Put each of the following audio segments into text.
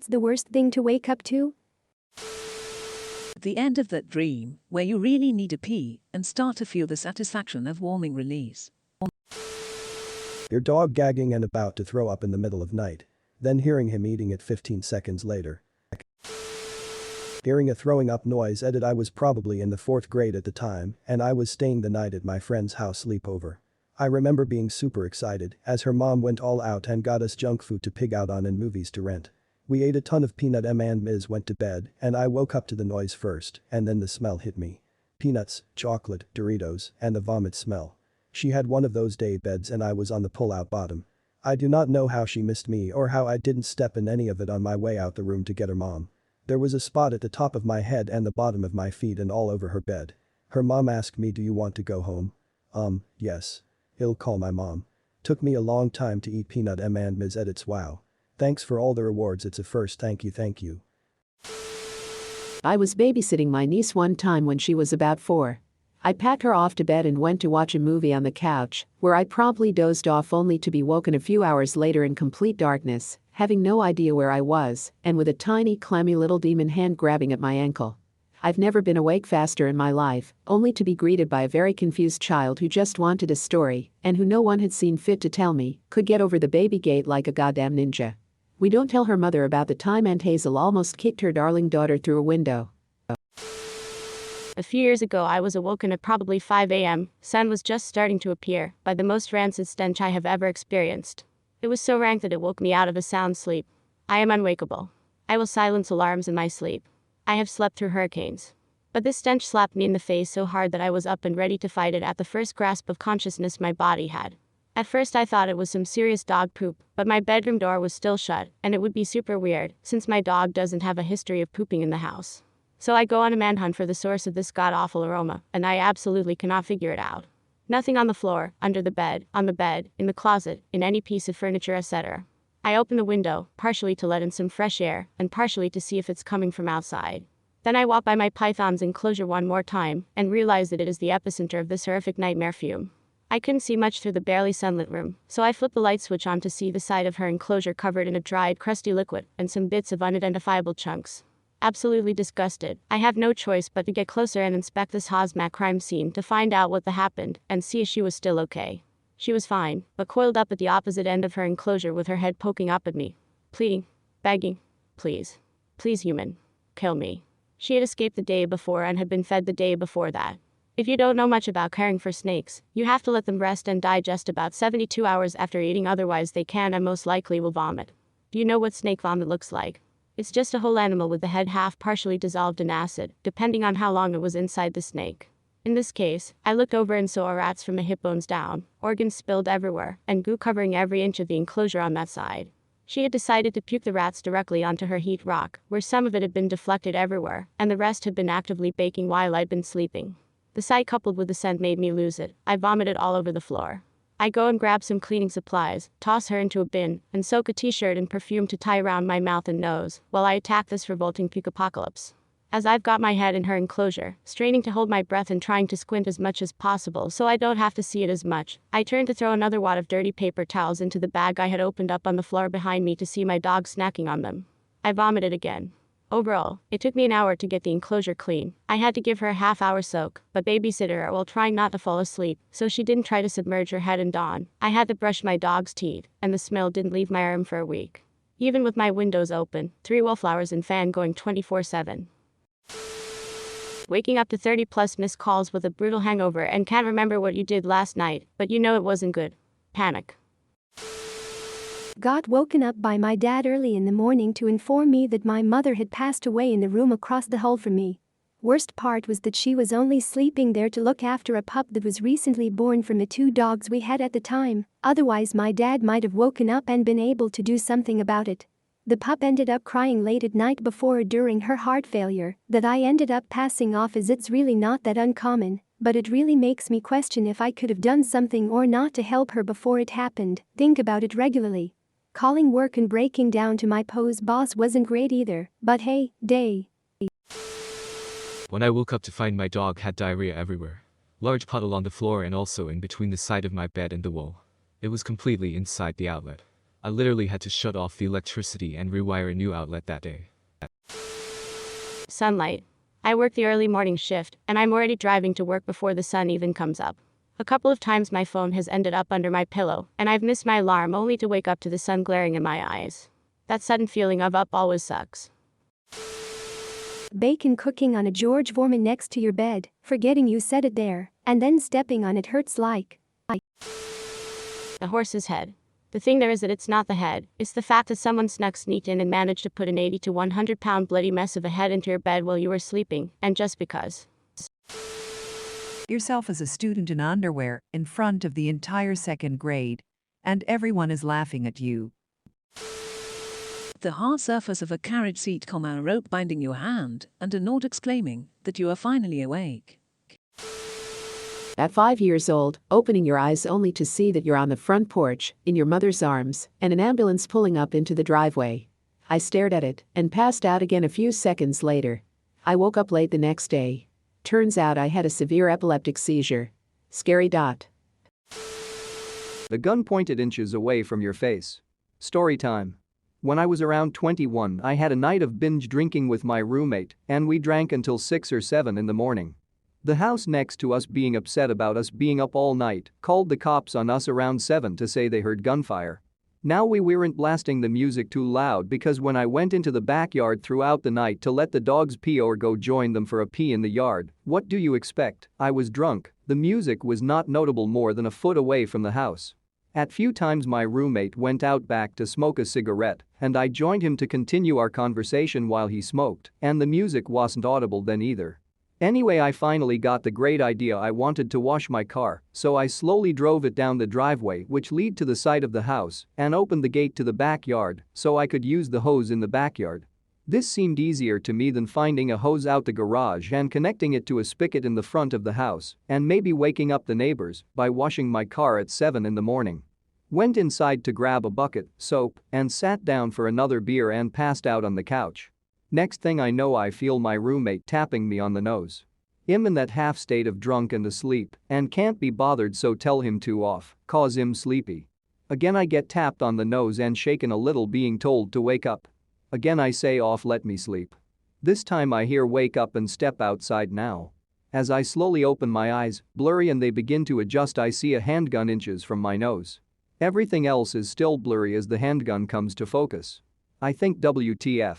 that's the worst thing to wake up to? The end of that dream, where you really need to pee and start to feel the satisfaction of warming release. Your dog gagging and about to throw up in the middle of night. Then hearing him eating it 15 seconds later. Hearing a throwing up noise. Edit. I was probably in the 4th grade at the time, and I was staying the night at my friend's house sleepover. I remember being super excited as her mom went all out and got us junk food to pig out on and movies to rent. We ate a ton of peanut and Ms. went to bed and I woke up to the noise first and then the smell hit me. Peanuts, chocolate, Doritos, and the vomit smell. She had one of those day beds and I was on the pull-out bottom. I do not know how she missed me or how I didn't step in any of it on my way out the room to get her mom. There was a spot at the top of my head and the bottom of my feet and all over her bed. Her mom asked me, "Do you want to go home?" Yes. He'll call my mom. Took me a long time to eat peanut and Ms. Edits. Wow. Thanks for all the rewards. It's a first. Thank you. I was babysitting my niece one time when she was about 4. I packed her off to bed and went to watch a movie on the couch, where I promptly dozed off only to be woken a few hours later in complete darkness, having no idea where I was, and with a tiny clammy little demon hand grabbing at my ankle. I've never been awake faster in my life, only to be greeted by a very confused child who just wanted a story, and who no one had seen fit to tell me, could get over the baby gate like a goddamn ninja. We don't tell her mother about the time Aunt Hazel almost kicked her darling daughter through a window. A few years ago I was awoken at probably 5 a.m., sun was just starting to appear, by the most rancid stench I have ever experienced. It was so rank that it woke me out of a sound sleep. I am unwakeable. I will silence alarms in my sleep. I have slept through hurricanes. But this stench slapped me in the face so hard that I was up and ready to fight it at the first grasp of consciousness my body had. At first I thought it was some serious dog poop, but my bedroom door was still shut, and it would be super weird, since my dog doesn't have a history of pooping in the house. So I go on a manhunt for the source of this god-awful aroma, and I absolutely cannot figure it out. Nothing on the floor, under the bed, on the bed, in the closet, in any piece of furniture, etc. I open the window, partially to let in some fresh air, and partially to see if it's coming from outside. Then I walk by my python's enclosure one more time, and realize that it is the epicenter of this horrific nightmare fume. I couldn't see much through the barely sunlit room, so I flip the light switch on to see the side of her enclosure covered in a dried, crusty liquid, and some bits of unidentifiable chunks. Absolutely disgusted, I have no choice but to get closer and inspect this hazmat crime scene to find out what happened and see if she was still okay. She was fine, but coiled up at the opposite end of her enclosure with her head poking up at me. Pleading. Begging. Please. Please, human. Kill me. She had escaped the day before and had been fed the day before that. If you don't know much about caring for snakes, you have to let them rest and digest about 72 hours after eating, otherwise they can and most likely will vomit. Do you know what snake vomit looks like? It's just a whole animal with the head half partially dissolved in acid, depending on how long it was inside the snake. In this case, I looked over and saw rats from the hip bones down, organs spilled everywhere, and goo covering every inch of the enclosure on that side. She had decided to puke the rats directly onto her heat rock, where some of it had been deflected everywhere, and the rest had been actively baking while I'd been sleeping. The sight coupled with the scent made me lose it. I vomited all over the floor. I go and grab some cleaning supplies, toss her into a bin, and soak a t-shirt in perfume to tie around my mouth and nose, while I attack this revolting puke apocalypse. As I've got my head in her enclosure, straining to hold my breath and trying to squint as much as possible so I don't have to see it as much, I turn to throw another wad of dirty paper towels into the bag I had opened up on the floor behind me to see my dog snacking on them. I vomited again. Overall, it took me an hour to get the enclosure clean. I had to give her a half-hour soak, but babysit her while trying not to fall asleep, so she didn't try to submerge her head and dawn. I had to brush my dog's teeth, and the smell didn't leave my arm for a week. Even with my windows open, 3 wallflowers and fan going 24/7. Waking up to 30+ missed calls with a brutal hangover and can't remember what you did last night, but you know it wasn't good. Panic. Got woken up by my dad early in the morning to inform me that my mother had passed away in the room across the hall from me. Worst part was that she was only sleeping there to look after a pup that was recently born from the 2 dogs we had at the time, otherwise my dad might have woken up and been able to do something about it. The pup ended up crying late at night before or during her heart failure that I ended up passing off, as it's really not that uncommon, but it really makes me question if I could have done something or not to help her before it happened. Think about it regularly. Calling work and breaking down to my pose boss wasn't great either, but hey, day. When I woke up to find my dog had diarrhea everywhere. Large puddle on the floor and also in between the side of my bed and the wall. It was completely inside the outlet. I literally had to shut off the electricity and rewire a new outlet that day. Sunlight. I work the early morning shift, and I'm already driving to work before the sun even comes up. A couple of times my phone has ended up under my pillow, and I've missed my alarm only to wake up to the sun glaring in my eyes. That sudden feeling of up always sucks. Bacon cooking on a George Foreman next to your bed, forgetting you set it there, and then stepping on it hurts like. A horse's head. The thing there is that it's not the head, it's the fact that someone sneaked in and managed to put an 80 to 100 pound bloody mess of a head into your bed while you were sleeping, and just because. Yourself as a student in underwear in front of the entire second grade, and everyone is laughing at you. The hard surface of a carriage seat, a rope binding your hand, and a note exclaiming that you are finally awake. At 5 years old, opening your eyes only to see that you're on the front porch, in your mother's arms, and an ambulance pulling up into the driveway. I stared at it and passed out again a few seconds later. I woke up late the next day. Turns out I had a severe epileptic seizure. Scary. The gun pointed inches away from your face. Story time. When I was around 21, I had a night of binge drinking with my roommate, and we drank until 6 or 7 in the morning. The house next to us, being upset about us being up all night, called the cops on us around 7 to say they heard gunfire. Now we weren't blasting the music too loud because when I went into the backyard throughout the night to let the dogs pee or go join them for a pee in the yard, what do you expect? I was drunk. The music was not notable more than a foot away from the house. At few times my roommate went out back to smoke a cigarette, and I joined him to continue our conversation while he smoked, and the music wasn't audible then either. Anyway, I finally got the great idea. I wanted to wash my car, so I slowly drove it down the driveway which lead to the side of the house and opened the gate to the backyard so I could use the hose in the backyard. This seemed easier to me than finding a hose out the garage and connecting it to a spigot in the front of the house and maybe waking up the neighbors by washing my car at 7 in the morning. Went inside to grab a bucket, soap, and sat down for another beer and passed out on the couch. Next thing I know, I feel my roommate tapping me on the nose. I'm in that half state of drunk and asleep and can't be bothered, so tell him to off, cause I'm sleepy. Again I get tapped on the nose and shaken a little, being told to wake up. Again I say off, let me sleep. This time I hear wake up and step outside now. As I slowly open my eyes, blurry, and they begin to adjust, I see a handgun inches from my nose. Everything else is still blurry as the handgun comes to focus. I think WTF.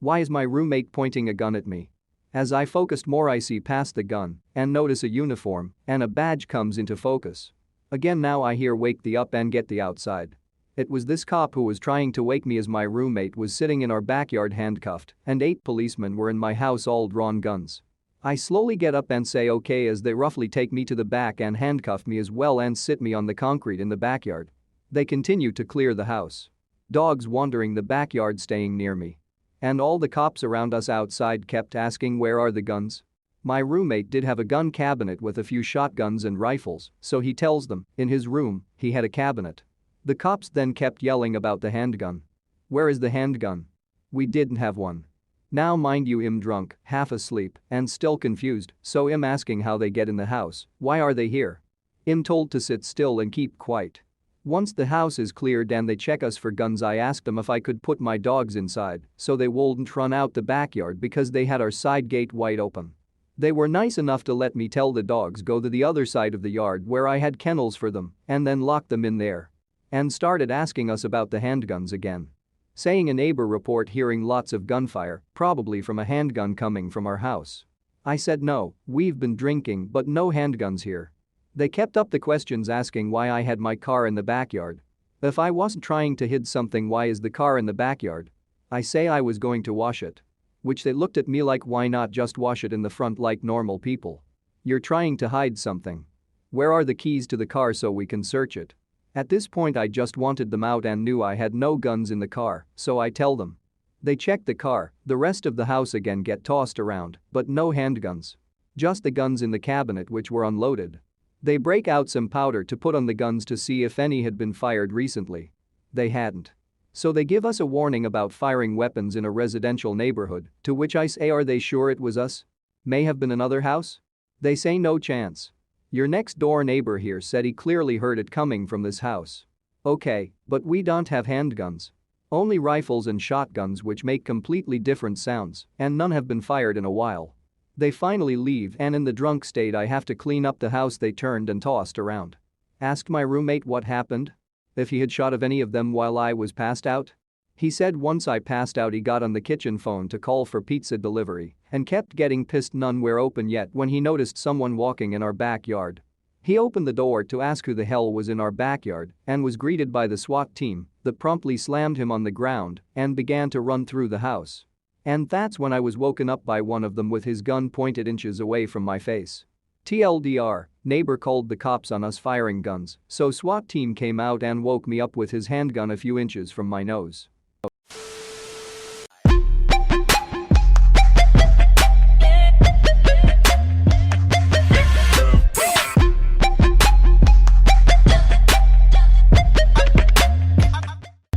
Why is my roommate pointing a gun at me? As I focused more, I see past the gun and notice a uniform and a badge comes into focus. Again now I hear wake the up and get the outside. It was this cop who was trying to wake me as my roommate was sitting in our backyard handcuffed and 8 policemen were in my house, all drawn guns. I slowly get up and say okay as they roughly take me to the back and handcuff me as well and sit me on the concrete in the backyard. They continue to clear the house. Dogs wandering the backyard staying near me. And all the cops around us outside kept asking where are the guns? My roommate did have a gun cabinet with a few shotguns and rifles, so he tells them in his room he had a cabinet. The cops then kept yelling about the handgun. Where is the handgun? We didn't have one. Now mind you, I'm drunk, half asleep, and still confused, so I'm asking how they get in the house, why are they here? I'm told to sit still and keep quiet. Once the house is cleared and they check us for guns, I asked them if I could put my dogs inside so they wouldn't run out the backyard because they had our side gate wide open. They were nice enough to let me tell the dogs go to the other side of the yard where I had kennels for them and then lock them in there. And started asking us about the handguns again. Saying a neighbor report hearing lots of gunfire, probably from a handgun coming from our house. I said no, we've been drinking but no handguns here. They kept up the questions asking why I had my car in the backyard. If I wasn't trying to hide something, why is the car in the backyard? I say I was going to wash it. Which they looked at me like, why not just wash it in the front like normal people? You're trying to hide something. Where are the keys to the car so we can search it? At this point I just wanted them out and knew I had no guns in the car, so I tell them. They check the car, the rest of the house again get tossed around, but no handguns. Just the guns in the cabinet which were unloaded. They break out some powder to put on the guns to see if any had been fired recently. They hadn't. So they give us a warning about firing weapons in a residential neighborhood, to which I say, are they sure it was us? May have been another house? They say no chance. Your next door neighbor here said he clearly heard it coming from this house. Okay, but we don't have handguns. Only rifles and shotguns which make completely different sounds, and none have been fired in a while. They finally leave and in the drunk state I have to clean up the house they turned and tossed around. Asked my roommate what happened. If he had shot of any of them while I was passed out. He said once I passed out he got on the kitchen phone to call for pizza delivery and kept getting pissed none were open yet when he noticed someone walking in our backyard. He opened the door to ask who the hell was in our backyard and was greeted by the SWAT team that promptly slammed him on the ground and began to run through the house. And that's when I was woken up by one of them with his gun pointed inches away from my face. TLDR, neighbor called the cops on us firing guns, so SWAT team came out and woke me up with his handgun a few inches from my nose.